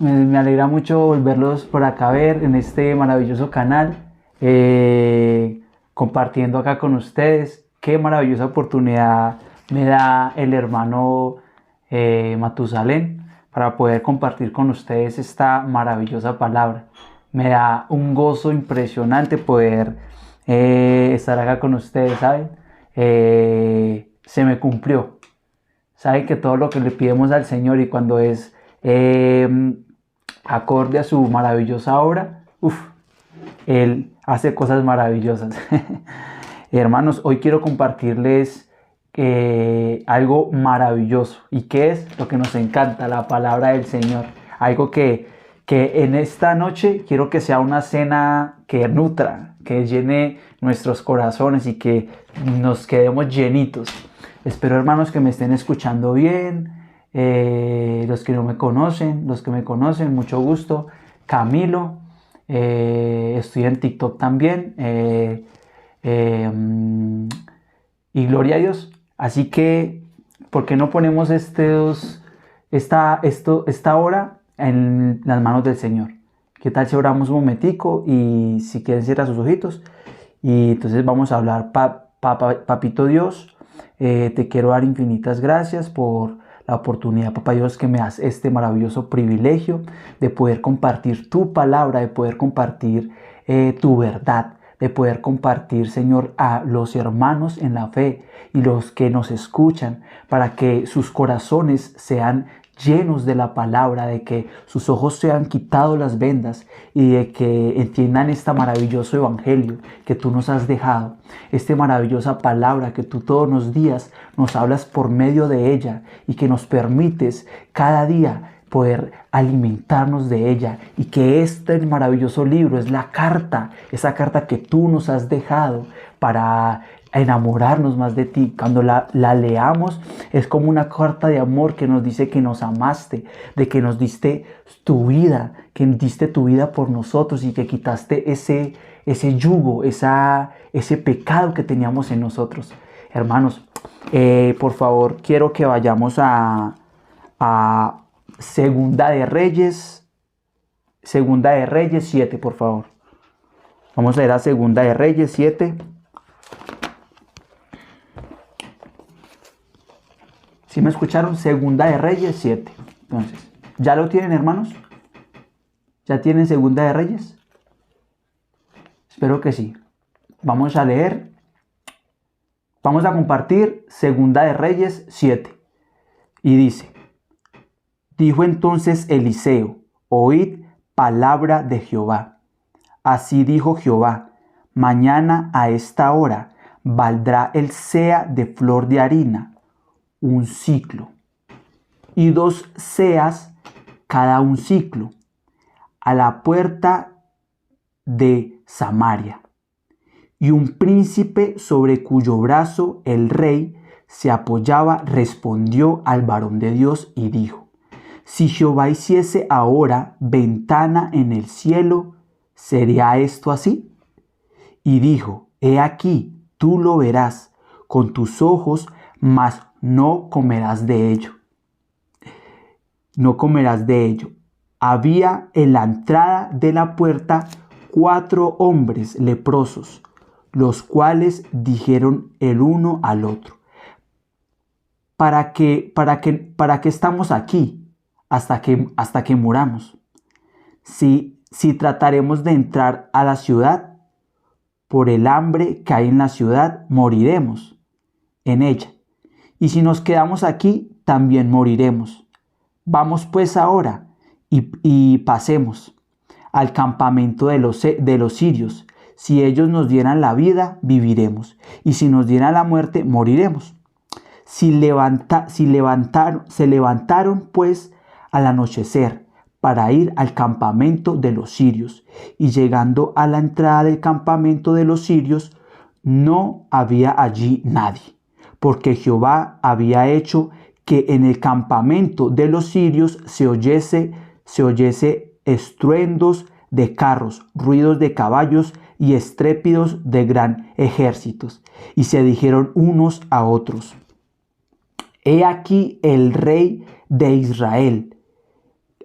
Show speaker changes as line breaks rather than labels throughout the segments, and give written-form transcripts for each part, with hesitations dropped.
Me alegra mucho volverlos por acá a ver en este maravilloso canal, compartiendo acá con ustedes. Qué maravillosa oportunidad me da el hermano Matusalén para poder compartir con ustedes esta maravillosa palabra. Me da un gozo impresionante poder estar acá con ustedes, ¿saben? Se me cumplió. Saben que todo lo que le pidemos al Señor y cuando es acorde a su maravillosa obra, Él hace cosas maravillosas. Hermanos, hoy quiero compartirles algo maravilloso. ¿Y qué es? Lo que nos encanta, la palabra del Señor. Algo que en esta noche quiero que sea una cena que nutra, que llene nuestros corazones y que nos quedemos llenitos. Espero, hermanos, que me estén escuchando bien. Los que no me conocen, los que me conocen, mucho gusto. Camilo, estoy en TikTok también. Y gloria a Dios. Así que, ¿por qué no ponemos esta hora en las manos del Señor? ¿Qué tal si oramos un momentico y si quieren cierra sus ojitos? Y entonces vamos a hablar, Papito Dios, te quiero dar infinitas gracias por la oportunidad, Papá Dios, que me das este maravilloso privilegio de poder compartir tu palabra, de poder compartir tu verdad, de poder compartir, Señor, a los hermanos en la fe y los que nos escuchan, para que sus corazones sean llenos de la palabra, de que sus ojos sean quitados las vendas y de que entiendan este maravilloso evangelio que tú nos has dejado, esta maravillosa palabra que tú todos los días nos hablas por medio de ella y que nos permites cada día poder alimentarnos de ella, y que este maravilloso libro es la carta, esa carta que tú nos has dejado para enamorarnos más de ti. Cuando la leamos es como una carta de amor que nos dice que nos amaste, de que nos diste tu vida, que diste tu vida por nosotros y que quitaste ese yugo, ese pecado que teníamos en nosotros. Hermanos, por favor, quiero que vayamos a Segunda de Reyes 7, por favor. Vamos a ir a Segunda de Reyes 7. ¿Sí me escucharon? Segunda de Reyes 7. Entonces, ¿ya lo tienen, hermanos? ¿Ya tienen Segunda de Reyes? Espero que sí. Vamos a leer. Vamos a compartir Segunda de Reyes 7. Y dice: Dijo entonces Eliseo: Oíd palabra de Jehová. Así dijo Jehová: mañana a esta hora valdrá el seah de flor de harina, un siclo, y 2 seas cada un siclo, a la puerta de Samaria. Y un príncipe sobre cuyo brazo el rey se apoyaba respondió al varón de Dios y dijo: si Jehová hiciese ahora ventana en el cielo, ¿sería esto así? Y dijo: he aquí, tú lo verás con tus ojos, mas no comerás de ello. No comerás de ello. Había en la entrada de la puerta 4 hombres leprosos, los cuales dijeron el uno al otro: ¿Para qué estamos aquí hasta que muramos? Si trataremos de entrar a la ciudad, por el hambre que hay en la ciudad, moriremos en ella. Y si nos quedamos aquí, también moriremos. Vamos pues ahora y pasemos al campamento de los sirios. Si ellos nos dieran la vida, viviremos. Y si nos dieran la muerte, moriremos. Se levantaron pues al anochecer para ir al campamento de los sirios. Y llegando a la entrada del campamento de los sirios, no había allí nadie, porque Jehová había hecho que en el campamento de los sirios se oyese estruendos de carros, ruidos de caballos y estrépidos de gran ejércitos. Y se dijeron unos a otros: he aquí el rey de Israel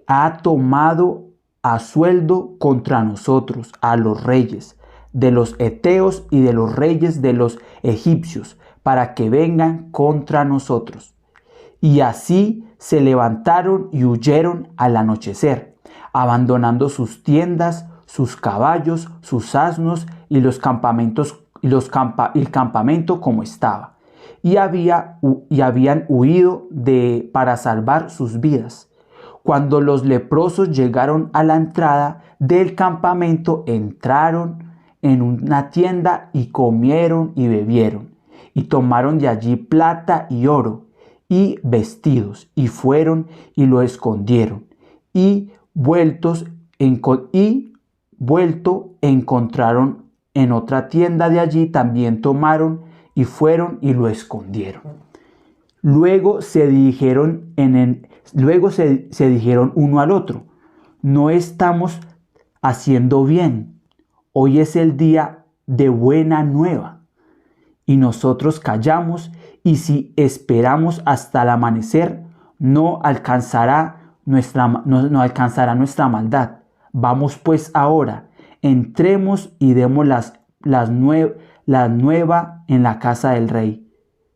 ha tomado a sueldo contra nosotros a los reyes de los heteos y de los reyes de los egipcios, para que vengan contra nosotros. Y así se levantaron y huyeron al anochecer, abandonando sus tiendas, sus caballos, sus asnos y los campamentos el campamento como estaba. Y habían huido para salvar sus vidas. Cuando los leprosos llegaron a la entrada del campamento, entraron en una tienda y comieron y bebieron, y tomaron de allí plata y oro y vestidos, y fueron y lo escondieron, y vuelto encontraron en otra tienda de allí, también tomaron y fueron y lo escondieron. Luego se dijeron uno al otro: no estamos haciendo bien. Hoy es el día de buena nueva. Y nosotros callamos, y si esperamos hasta el amanecer, no alcanzará nuestra maldad. Vamos pues ahora, entremos y demos la nueva en la casa del rey.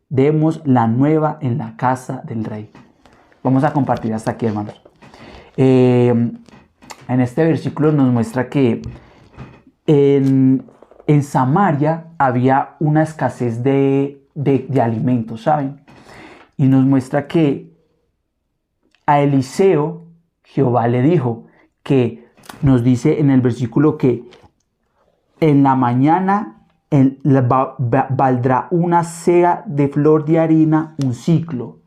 Demos la nueva en la casa del rey. Vamos a compartir hasta aquí, hermanos. En este versículo nos muestra que en Samaria había una escasez de alimentos, ¿saben? Y nos muestra que a Eliseo Jehová le dijo que, nos dice en el versículo, que en la mañana valdrá una seah de flor de harina un ciclo.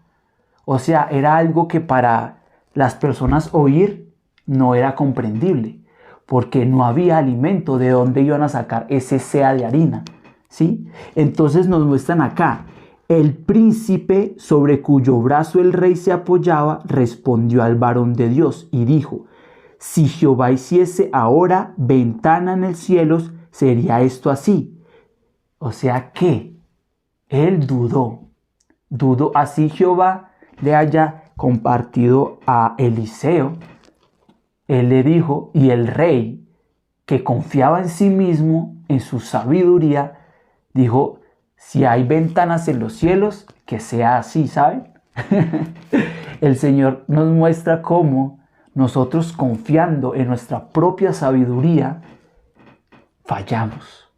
O sea, era algo que para las personas oír no era comprendible, porque no había alimento. ¿De dónde iban a sacar ese seah de harina? ¿Sí? Entonces nos muestran acá: el príncipe sobre cuyo brazo el rey se apoyaba respondió al varón de Dios y dijo: si Jehová hiciese ahora ventana en el cielo, sería esto así. O sea que él dudó. Así Jehová le haya compartido a Eliseo. Él le dijo, y el rey, que confiaba en sí mismo, en su sabiduría, dijo: si hay ventanas en los cielos, que sea así, ¿saben? El Señor nos muestra cómo nosotros, confiando en nuestra propia sabiduría, fallamos.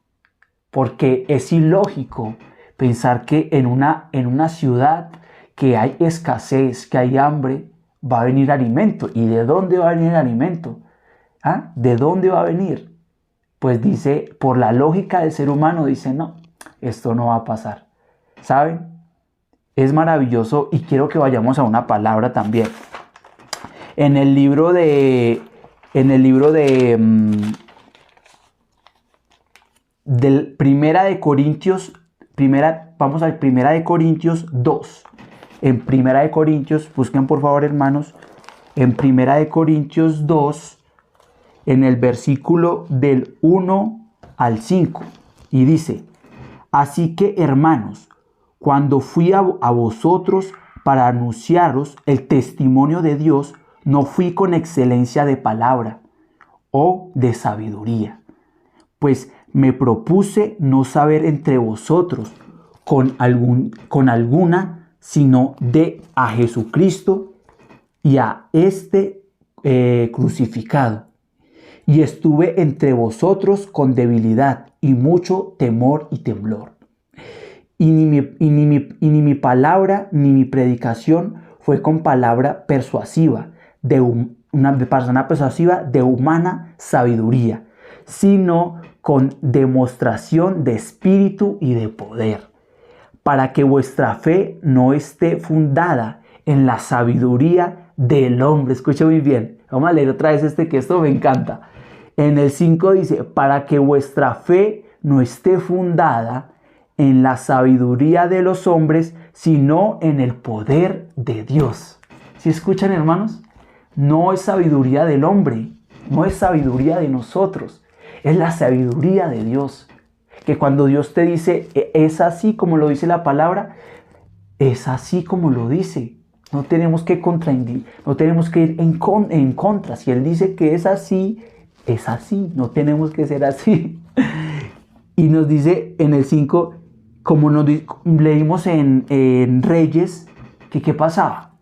Porque es ilógico pensar que en una ciudad que hay escasez, que hay hambre, va a venir alimento. ¿Y de dónde va a venir el alimento? ¿Ah? ¿De dónde va a venir? Pues dice, por la lógica del ser humano, dice: no, esto no va a pasar. ¿Saben? Es maravilloso, y quiero que vayamos a una palabra también. En el libro de Primera de Corintios, vamos al Primera de Corintios 2. En Primera de Corintios, busquen por favor, hermanos, en Primera de Corintios 2, en el versículo del 1 al 5, y dice: así que, hermanos, cuando fui a vosotros para anunciaros el testimonio de Dios, no fui con excelencia de palabra o de sabiduría, pues me propuse no saber entre vosotros con alguna, sino a Jesucristo y a este crucificado. Y estuve entre vosotros con debilidad y mucho temor y temblor. Y ni mi palabra ni mi predicación fue con palabra persuasiva de una persona persuasiva de humana sabiduría, sino con demostración de espíritu y de poder, para que vuestra fe no esté fundada en la sabiduría del hombre. Escucha muy bien. Vamos a leer otra vez que esto me encanta. En el 5 dice: para que vuestra fe no esté fundada en la sabiduría de los hombres, sino en el poder de Dios. ¿Sí escuchan, hermanos? No es sabiduría del hombre, no es sabiduría de nosotros, es la sabiduría de Dios. Que cuando Dios te dice, es así como lo dice la palabra, es así como lo dice. No tenemos que no tenemos que ir en contra. Si Él dice que es así, no tenemos que ser así. Y nos dice en el 5, como leímos en Reyes, que qué pasaba.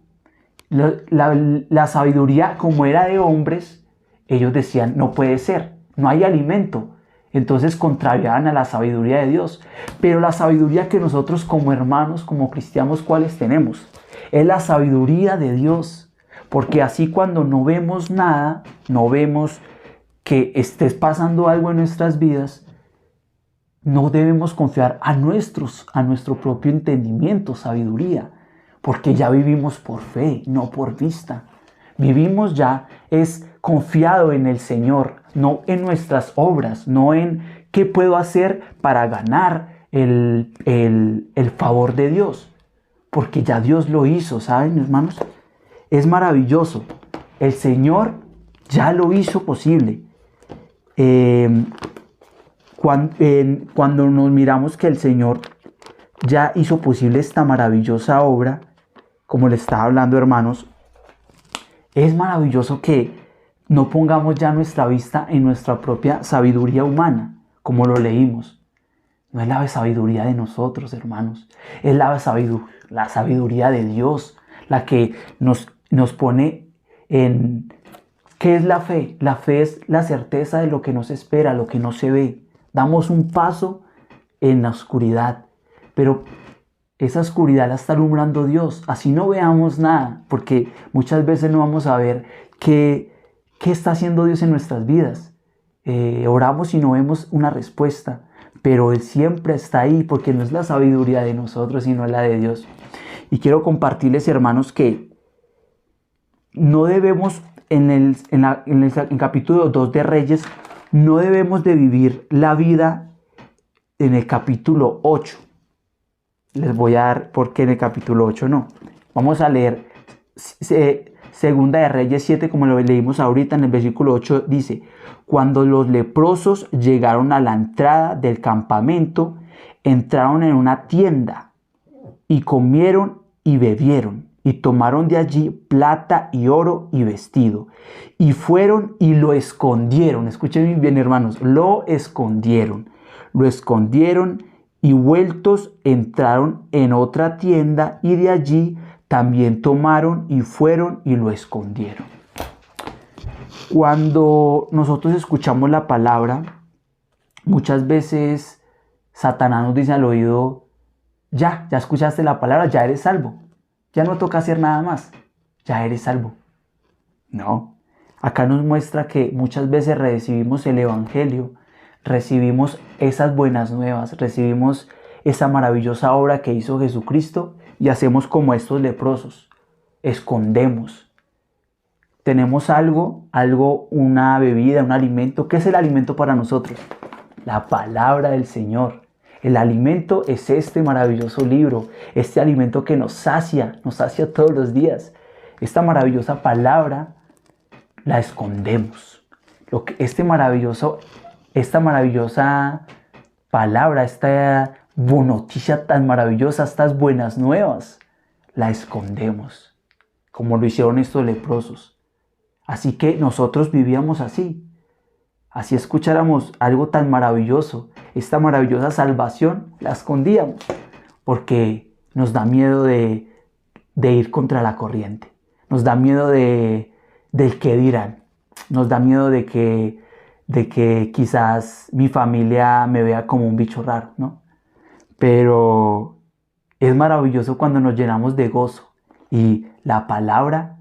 La sabiduría, como era de hombres, ellos decían, no puede ser, no hay alimento. Entonces contrariaban a la sabiduría de Dios. Pero la sabiduría que nosotros como hermanos, como cristianos, ¿cuáles tenemos? Es la sabiduría de Dios. Porque así cuando no vemos nada, no vemos que estés pasando algo en nuestras vidas, no debemos confiar a nuestro propio entendimiento, sabiduría. Porque ya vivimos por fe, no por vista. Vivimos ya es confiado en el Señor, no en nuestras obras, no en qué puedo hacer para ganar el favor de Dios. Porque ya Dios lo hizo, ¿saben, hermanos? Es maravilloso. El Señor ya lo hizo posible. Cuando nos miramos que el Señor ya hizo posible esta maravillosa obra, como le estaba hablando, hermanos, es maravilloso que no pongamos ya nuestra vista en nuestra propia sabiduría humana, como lo leímos. No es la sabiduría de nosotros, hermanos. Es la sabiduría de Dios, la que nos pone en... ¿Qué es la fe? La fe es la certeza de lo que nos espera, lo que no se ve. Damos un paso en la oscuridad, pero esa oscuridad la está alumbrando Dios. Así no veamos nada, porque muchas veces no vamos a ver qué está haciendo Dios en nuestras vidas. Oramos y no vemos una respuesta, pero Él siempre está ahí, porque no es la sabiduría de nosotros, sino la de Dios. Y quiero compartirles, hermanos, que no debemos, en capítulo 2 de Reyes, no debemos de vivir la vida en el capítulo 8. Les voy a dar por qué en el capítulo 8 no. Vamos a leer Segunda de Reyes 7, como lo leímos ahorita. En el versículo 8 dice: cuando los leprosos llegaron a la entrada del campamento, entraron en una tienda y comieron y bebieron, y tomaron de allí plata y oro y vestido, y fueron y lo escondieron. Escuchen bien, hermanos, lo escondieron y vueltos entraron en otra tienda, y de allí también tomaron y fueron y lo escondieron. Cuando nosotros escuchamos la palabra, muchas veces Satanás nos dice al oído: ya escuchaste la palabra, ya eres salvo, ya no toca hacer nada más, ya eres salvo. No, acá nos muestra que muchas veces recibimos el evangelio, recibimos esas buenas nuevas, recibimos esa maravillosa obra que hizo Jesucristo, y hacemos como estos leprosos, escondemos. Tenemos algo, una bebida, un alimento. ¿Qué es el alimento para nosotros? La palabra del Señor. El alimento es este maravilloso libro, este alimento que nos sacia todos los días. Esta maravillosa palabra la escondemos. Esta maravillosa palabra, esta noticia tan maravillosa, estas buenas nuevas, la escondemos, como lo hicieron estos leprosos. Así que nosotros vivíamos así escucháramos algo tan maravilloso, esta maravillosa salvación, la escondíamos, porque nos da miedo de ir contra la corriente, nos da miedo del que dirán, nos da miedo de que quizás mi familia me vea como un bicho raro, ¿no? Pero es maravilloso cuando nos llenamos de gozo y la palabra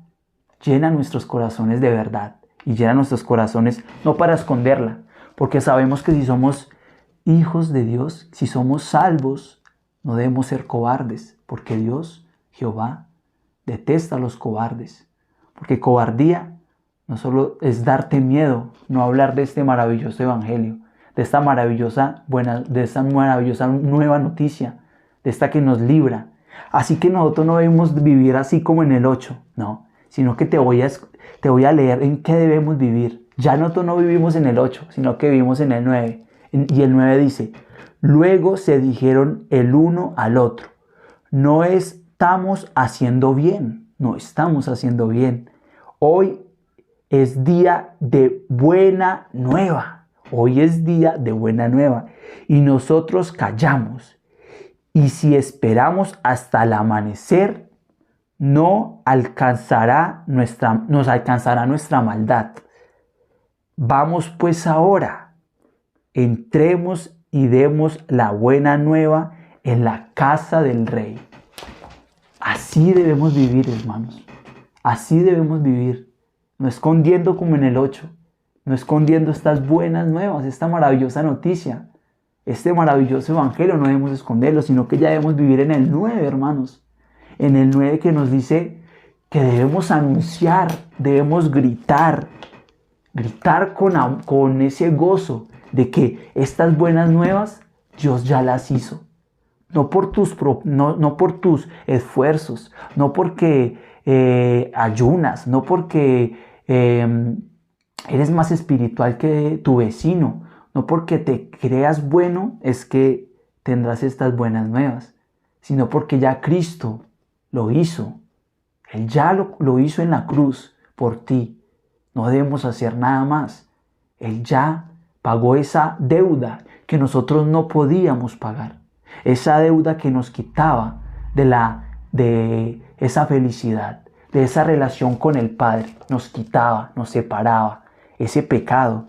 llena nuestros corazones de verdad, y llena nuestros corazones no para esconderla, porque sabemos que si somos hijos de Dios, si somos salvos, no debemos ser cobardes, porque Dios, Jehová, detesta a los cobardes, porque cobardía no solo es darte miedo, no hablar de este maravilloso evangelio, de esta maravillosa nueva noticia, de esta que nos libra. Así que nosotros no debemos vivir así como en el 8, no, sino que te voy a leer en qué debemos vivir. Ya nosotros no vivimos en el 8, sino que vivimos en el 9. Y el 9 dice: luego se dijeron el uno al otro: no estamos haciendo bien, no estamos haciendo bien. Hoy es día de buena nueva. Hoy es día de buena nueva. Y nosotros callamos. Y si esperamos hasta el amanecer, nos alcanzará nuestra maldad. Vamos pues ahora, entremos y demos la buena nueva en la casa del Rey. Así debemos vivir, hermanos. Así debemos vivir. No escondiendo como en el 8. No escondiendo estas buenas nuevas, esta maravillosa noticia. Este maravilloso evangelio no debemos esconderlo, sino que ya debemos vivir en el 9, hermanos. En el 9 que nos dice que debemos anunciar, debemos gritar con ese gozo de que estas buenas nuevas Dios ya las hizo. No por tus esfuerzos, no porque ayunas, no porque eres más espiritual que tu vecino, no porque te creas bueno es que tendrás estas buenas nuevas, sino porque ya Cristo lo hizo. Él ya lo hizo en la cruz por ti. No debemos hacer nada más. Él ya pagó esa deuda que nosotros no podíamos pagar. Esa deuda que nos quitaba de esa felicidad, de esa relación con el Padre. Nos quitaba, nos separaba. Ese pecado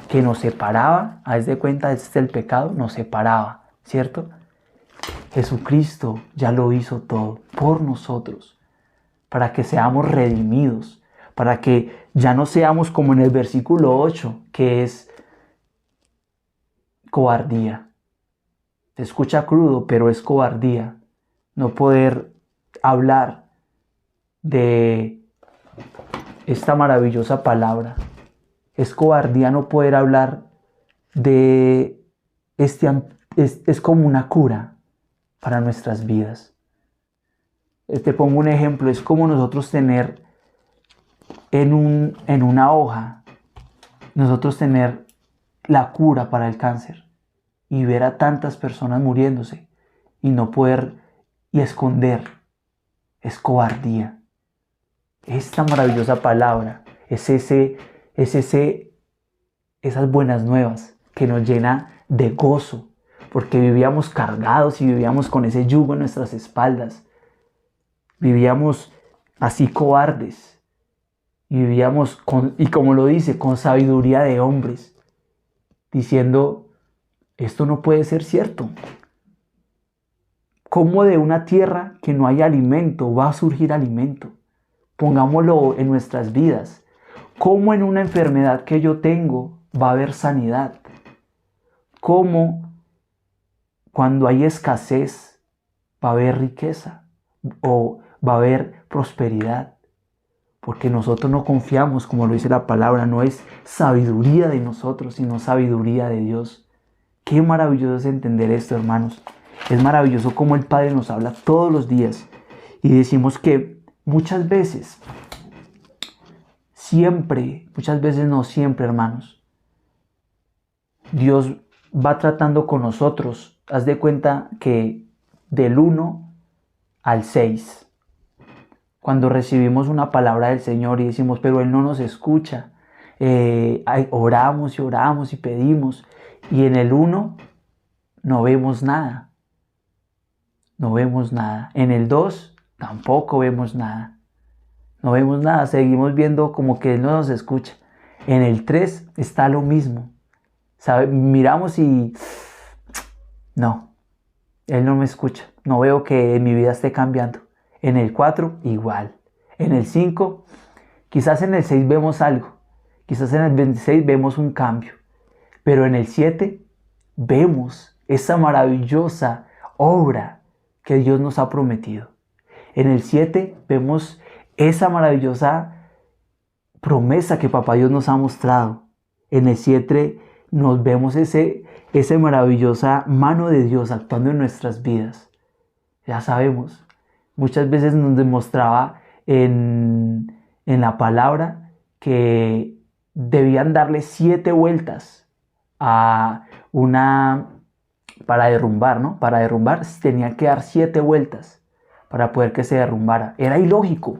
que nos separaba, haz de cuenta, este es el pecado, nos separaba, ¿cierto? Jesucristo ya lo hizo todo por nosotros, para que seamos redimidos, para que ya no seamos como en el versículo 8, que es cobardía. Se escucha crudo, pero es cobardía no poder hablar de esta maravillosa palabra. Es cobardía no poder hablar de es como una cura para nuestras vidas. Te pongo un ejemplo, es como nosotros tener en una hoja, nosotros tener la cura para el cáncer y ver a tantas personas muriéndose y no poder y esconder. Es cobardía. Esta maravillosa palabra es esas buenas nuevas que nos llena de gozo, porque vivíamos cargados y vivíamos con ese yugo en nuestras espaldas. Vivíamos así cobardes y vivíamos y como lo dice, con sabiduría de hombres, diciendo, esto no puede ser cierto. ¿Cómo de una tierra que no hay alimento va a surgir alimento? Pongámoslo en nuestras vidas. ¿Cómo en una enfermedad que yo tengo va a haber sanidad? ¿Cómo cuando hay escasez va a haber riqueza o va a haber prosperidad? Porque nosotros no confiamos, como lo dice la palabra, no es sabiduría de nosotros, sino sabiduría de Dios. Qué maravilloso es entender esto, hermanos. Es maravilloso cómo el Padre nos habla todos los días y decimos que muchas veces no siempre, hermanos, Dios va tratando con nosotros. Haz de cuenta que del 1 al 6, cuando recibimos una palabra del Señor y decimos, pero Él no nos escucha, oramos y oramos y pedimos, y en el 1 no vemos nada. No vemos nada. En el 2 tampoco vemos nada. No vemos nada. Seguimos viendo como que Él no nos escucha. En el 3 está lo mismo. Miramos y no, Él no me escucha. No veo que mi vida esté cambiando. En el 4 igual. En el 5, quizás en el 6 vemos algo. Quizás en el 26 vemos un cambio. Pero en el 7 vemos esa maravillosa obra que Dios nos ha prometido. En el 7 vemos esa maravillosa promesa que Papá Dios nos ha mostrado. En el 7 nos vemos esa maravillosa mano de Dios actuando en nuestras vidas. Ya sabemos, muchas veces nos demostraba en la palabra que debían darle 7 vueltas a para derrumbar, ¿no? Para derrumbar tenía que dar 7 vueltas para poder que se derrumbara. Era ilógico.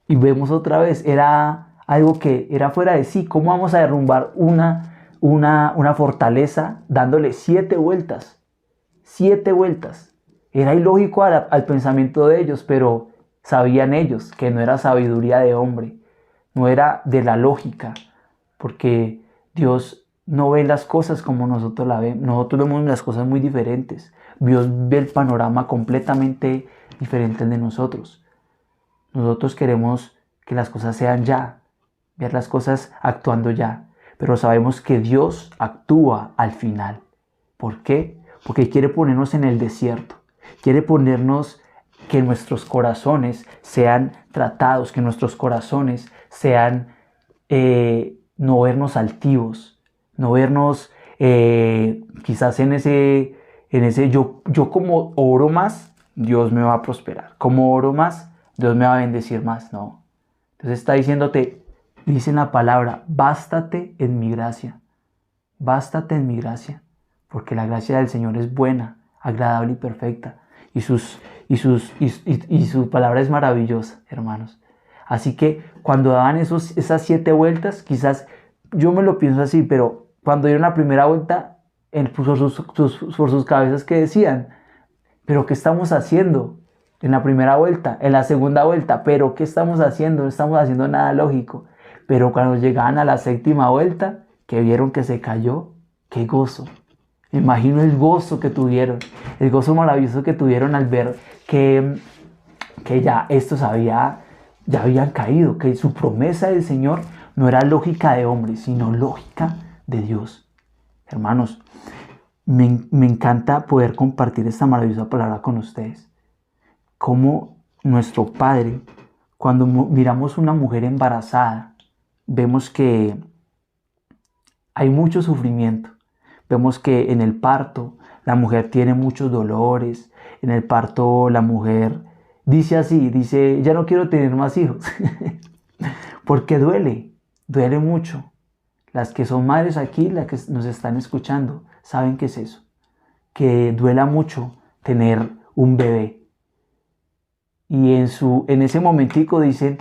Y vemos otra vez, era algo que era fuera de sí. ¿Cómo vamos a derrumbar una fortaleza dándole 7 vueltas? 7 vueltas. Era ilógico al pensamiento de ellos, pero sabían ellos que no era sabiduría de hombre, no era de la lógica, porque Dios no ve las cosas como nosotros la vemos. Nosotros vemos las cosas muy diferentes. Dios ve el panorama completamente diferente al de nosotros. Nosotros queremos que las cosas sean ya, ver las cosas actuando ya, pero sabemos que Dios actúa al final. ¿Por qué? Porque quiere ponernos en el desierto, quiere ponernos que nuestros corazones sean tratados, que nuestros corazones sean, no vernos altivos, no vernos quizás en ese yo como oro más, Dios me va a prosperar, como oro más, Dios me va a bendecir más. No. Entonces está diciéndote, dice en la palabra, bástate en mi gracia. Bástate en mi gracia. Porque la gracia del Señor es buena, agradable y perfecta. Y su palabra es maravillosa, hermanos. Así que cuando daban esas 7 vueltas, quizás yo me lo pienso así, pero cuando dieron la primera vuelta, por sus cabezas que decían, pero ¿qué estamos haciendo? En la primera vuelta, en la segunda vuelta, pero ¿qué estamos haciendo? No estamos haciendo nada lógico. Pero cuando llegaban a la 7ª vuelta, que vieron que se cayó, qué gozo. Me imagino el gozo que tuvieron, el gozo maravilloso que tuvieron al ver que ya estos ya habían caído, que su promesa del Señor no era lógica de hombre, sino lógica de Dios. Hermanos, me encanta poder compartir esta maravillosa palabra con ustedes. Como nuestro Padre, cuando miramos una mujer embarazada, vemos que hay mucho sufrimiento. Vemos que en el parto la mujer tiene muchos dolores. En el parto la mujer dice, ya no quiero tener más hijos. Porque duele mucho. Las que son madres aquí, las que nos están escuchando, saben qué es eso. Que duela mucho tener un bebé. Y en ese momentico dicen,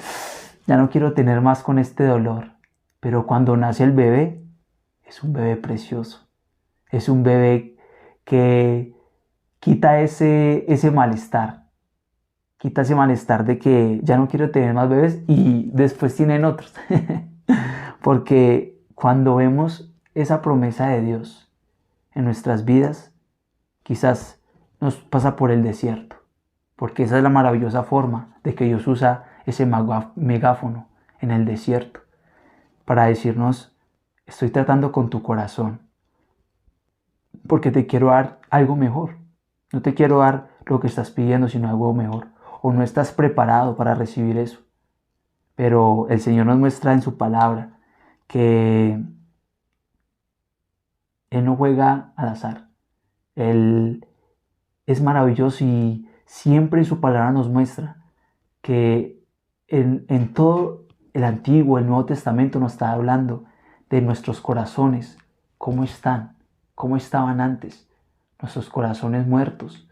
ya no quiero tener más con este dolor. Pero cuando nace el bebé, es un bebé precioso. Es un bebé que quita ese malestar. Quita ese malestar de que ya no quiero tener más bebés y después tienen otros. Porque cuando vemos esa promesa de Dios en nuestras vidas, quizás nos pasa por el desierto. Porque esa es la maravillosa forma de que Dios usa ese megáfono en el desierto para decirnos, estoy tratando con tu corazón porque te quiero dar algo mejor. No te quiero dar lo que estás pidiendo, sino algo mejor. O no estás preparado para recibir eso. Pero el Señor nos muestra en su palabra que Él no juega al azar. Él es maravilloso y siempre en su palabra nos muestra que en todo el Antiguo, el Nuevo Testamento nos está hablando de nuestros corazones, cómo están, cómo estaban antes, nuestros corazones muertos,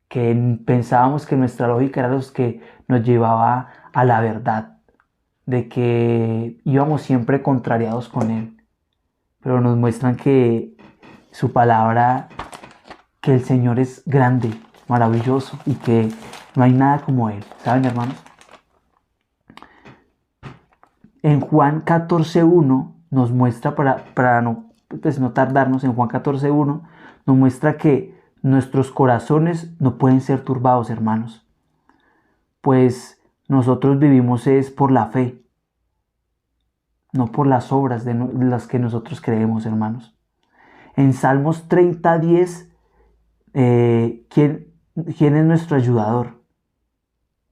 que pensábamos que nuestra lógica era los que nos llevaba a la verdad, de que íbamos siempre contrariados con Él, pero nos muestran que su palabra, que el Señor es grande, maravilloso y que no hay nada como Él. ¿Saben, hermanos? En Juan 14:1 nos muestra, para no tardarnos, en Juan 14:1 nos muestra que nuestros corazones no pueden ser turbados, hermanos. Pues nosotros vivimos es por la fe, no por las obras de las que nosotros creemos, hermanos. En Salmos 30:10, ¿quién es nuestro ayudador?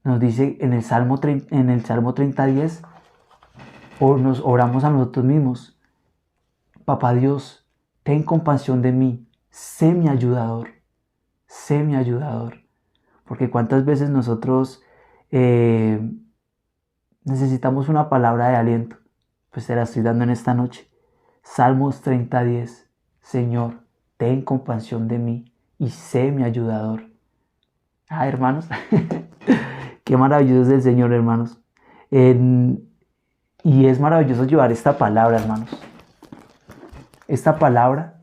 Nos dice en el Salmo 30:10, o nos oramos a nosotros mismos. Papá Dios, ten compasión de mí, sé mi ayudador, sé mi ayudador. Porque cuántas veces nosotros necesitamos una palabra de aliento, pues te la estoy dando en esta noche. Salmos 30:10, Señor, ten compasión de mí y sé mi ayudador. Ah, hermanos, qué maravilloso es el Señor, hermanos. Y es maravilloso llevar esta palabra, hermanos. Esta palabra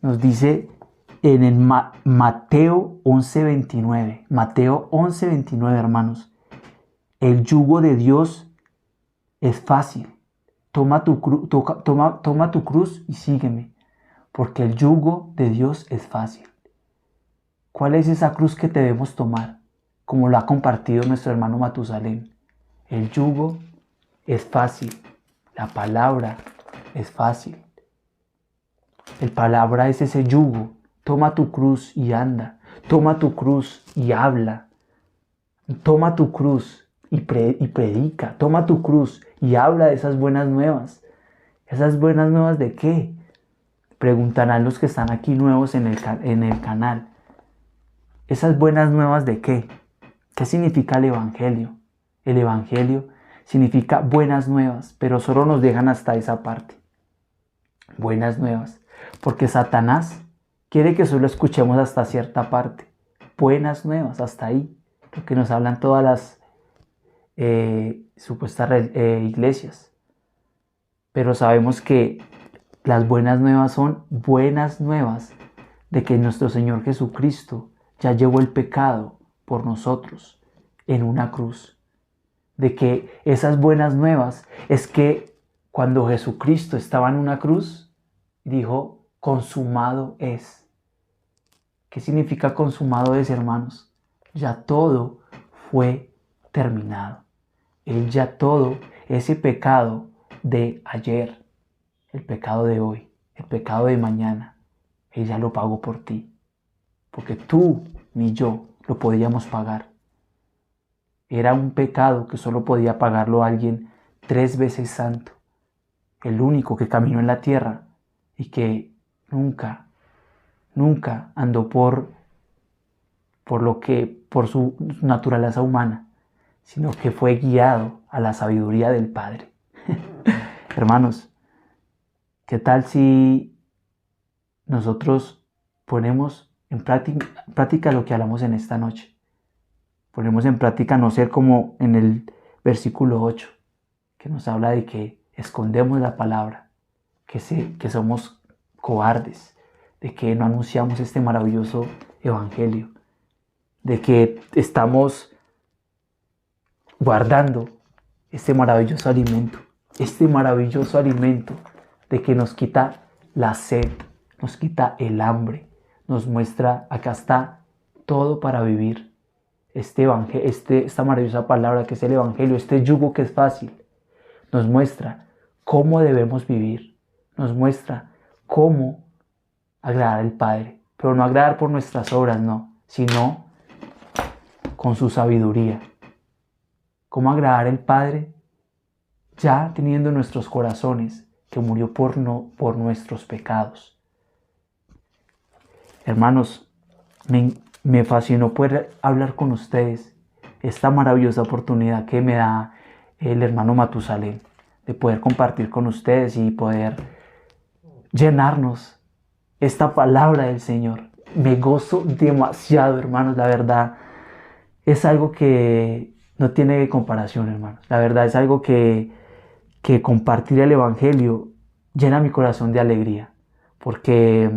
nos dice en el Mateo 11:29. Mateo 11:29, hermanos. El yugo de Dios es fácil. Toma tu cruz y sígueme, porque el yugo de Dios es fácil. ¿Cuál es esa cruz que debemos tomar? Como lo ha compartido nuestro hermano Matusalén. El yugo es fácil. La palabra es fácil. El palabra es ese yugo. Toma tu cruz y anda. Toma tu cruz y habla. Toma tu cruz y predica. Toma tu cruz y habla de esas buenas nuevas. ¿Esas buenas nuevas de qué? Preguntarán los que están aquí nuevos en el canal. ¿Esas buenas nuevas de qué? ¿Qué significa el Evangelio? El Evangelio significa buenas nuevas, pero solo nos dejan hasta esa parte. Buenas nuevas. Porque Satanás quiere que solo escuchemos hasta cierta parte. Buenas nuevas, hasta ahí. Lo que nos hablan todas las supuestas iglesias. Pero sabemos que las buenas nuevas son buenas nuevas de que nuestro Señor Jesucristo ya llevó el pecado por nosotros en una cruz. De que esas buenas nuevas es que cuando Jesucristo estaba en una cruz, dijo, consumado es. ¿Qué significa consumado es, hermanos? Ya todo fue terminado. Él ya todo, ese pecado de ayer, el pecado de hoy, el pecado de mañana, Él ya lo pagó por ti. Porque tú ni yo lo podíamos pagar. Era un pecado que solo podía pagarlo alguien 3 veces santo. El único que caminó en la tierra y que nunca andó por su naturaleza humana, sino que fue guiado a la sabiduría del Padre. Hermanos, ¿qué tal si nosotros ponemos en práctica lo que hablamos en esta noche? Ponemos en práctica no ser como en el versículo 8, que nos habla de que escondemos la palabra, que somos cobardes, de que no anunciamos este maravilloso evangelio, de que estamos guardando este maravilloso alimento de que nos quita la sed, nos quita el hambre, nos muestra, acá está todo para vivir. Esta maravillosa palabra que es el evangelio, este yugo que es fácil, nos muestra cómo debemos vivir, nos muestra cómo agradar al Padre, pero no agradar por nuestras obras, no, sino con su sabiduría. Cómo agradar al Padre ya teniendo en nuestros corazones que murió por nuestros pecados. Hermanos, me fascinó poder hablar con ustedes esta maravillosa oportunidad que me da el hermano Matusalén de poder compartir con ustedes y poder llenarnos esta palabra del Señor. Me gozo demasiado, hermanos, la verdad es algo que no tiene comparación, hermanos. La verdad es algo que compartir el evangelio llena mi corazón de alegría, porque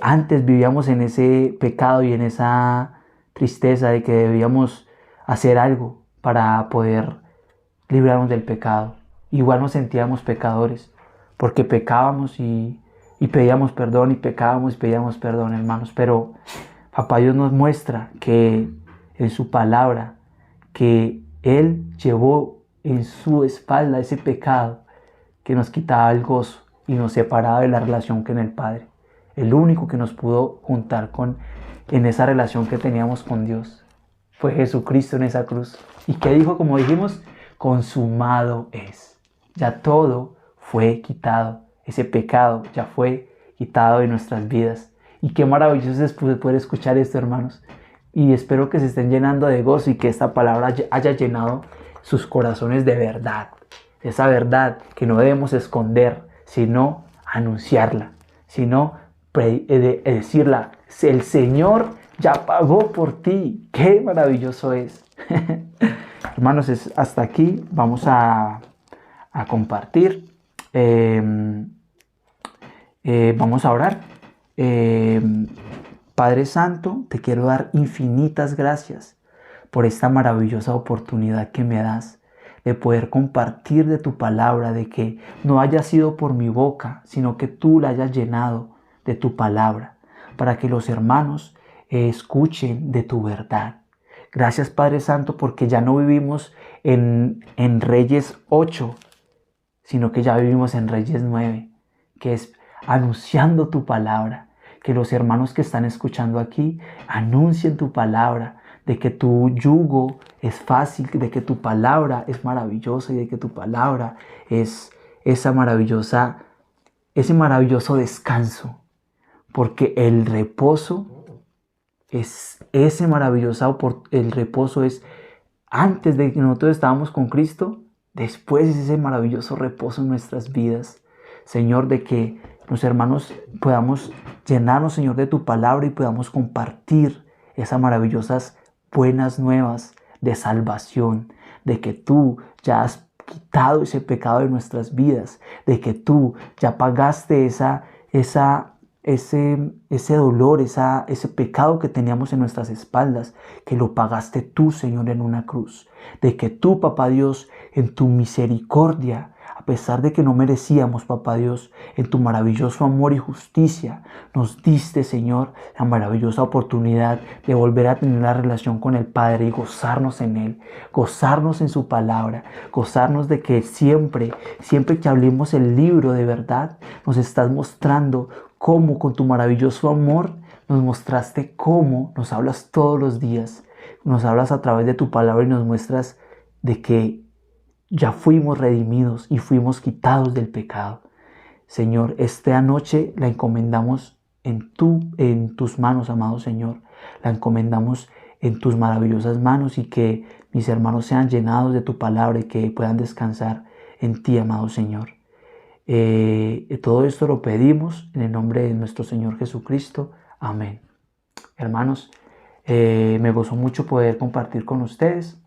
antes vivíamos en ese pecado y en esa tristeza de que debíamos hacer algo para poder librarnos del pecado. Igual nos sentíamos pecadores, porque pecábamos y pedíamos perdón, y pecábamos y pedíamos perdón, hermanos. Pero Papá Dios nos muestra que en su palabra, que Él llevó en su espalda ese pecado que nos quitaba el gozo y nos separaba de la relación con el Padre. El único que nos pudo juntar en esa relación que teníamos con Dios fue Jesucristo en esa cruz. ¿Y qué dijo? Como dijimos, consumado es. Ya todo fue quitado. Ese pecado ya fue quitado de nuestras vidas. Y qué maravilloso es poder escuchar esto, hermanos. Y espero que se estén llenando de gozo y que esta palabra haya llenado sus corazones de verdad. Esa verdad que no debemos esconder, sino anunciarla, sino decirla El Señor ya pagó por ti. ¡Qué maravilloso es! Hermanos, hasta aquí. Vamos a compartir. Vamos a orar. Padre Santo, te quiero dar infinitas gracias por esta maravillosa oportunidad que me das de poder compartir de tu palabra, de que no haya sido por mi boca, sino que tú la hayas llenado de tu palabra, para que los hermanos escuchen de tu verdad. Gracias, Padre Santo, porque ya no vivimos en Reyes 8, sino que ya vivimos en Reyes 9, que es anunciando tu palabra. Que los hermanos que están escuchando aquí anuncien tu palabra, de que tu yugo es fácil, de que tu palabra es maravillosa y de que tu palabra es ese maravilloso descanso. Porque el reposo es el reposo es antes de que nosotros estábamos con Cristo, después es ese maravilloso reposo en nuestras vidas. Señor, de que los hermanos podamos llenarnos, Señor, de tu palabra y podamos compartir esas maravillosas buenas nuevas de salvación, de que tú ya has quitado ese pecado de nuestras vidas, de que tú ya pagaste ese dolor, ese pecado que teníamos en nuestras espaldas, que lo pagaste tú, Señor, en una cruz. De que tú, Papá Dios, en tu misericordia, a pesar de que no merecíamos, Papá Dios, en tu maravilloso amor y justicia, nos diste, Señor, la maravillosa oportunidad de volver a tener la relación con el Padre y gozarnos en Él, gozarnos en su palabra, gozarnos de que siempre que hablemos el libro de verdad, nos estás mostrando cómo con tu maravilloso amor nos mostraste cómo nos hablas todos los días, nos hablas a través de tu palabra y nos muestras de que ya fuimos redimidos y fuimos quitados del pecado. Señor, esta noche la encomendamos en tus manos, amado Señor. La encomendamos en tus maravillosas manos y que mis hermanos sean llenados de tu palabra y que puedan descansar en ti, amado Señor. Todo esto lo pedimos en el nombre de nuestro Señor Jesucristo. Amén. Hermanos, me gozó mucho poder compartir con ustedes.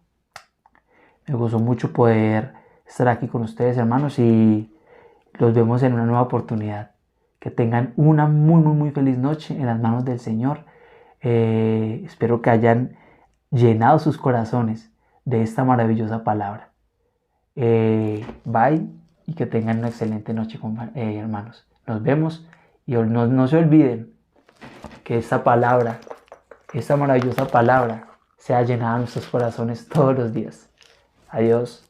Me gozó mucho poder estar aquí con ustedes, hermanos, y los vemos en una nueva oportunidad. Que tengan una muy, muy, muy feliz noche en las manos del Señor. Espero que hayan llenado sus corazones de esta maravillosa palabra. Bye y que tengan una excelente noche, hermanos. Nos vemos y no se olviden que esta palabra, esta maravillosa palabra, sea llenada en nuestros corazones todos los días. Adiós.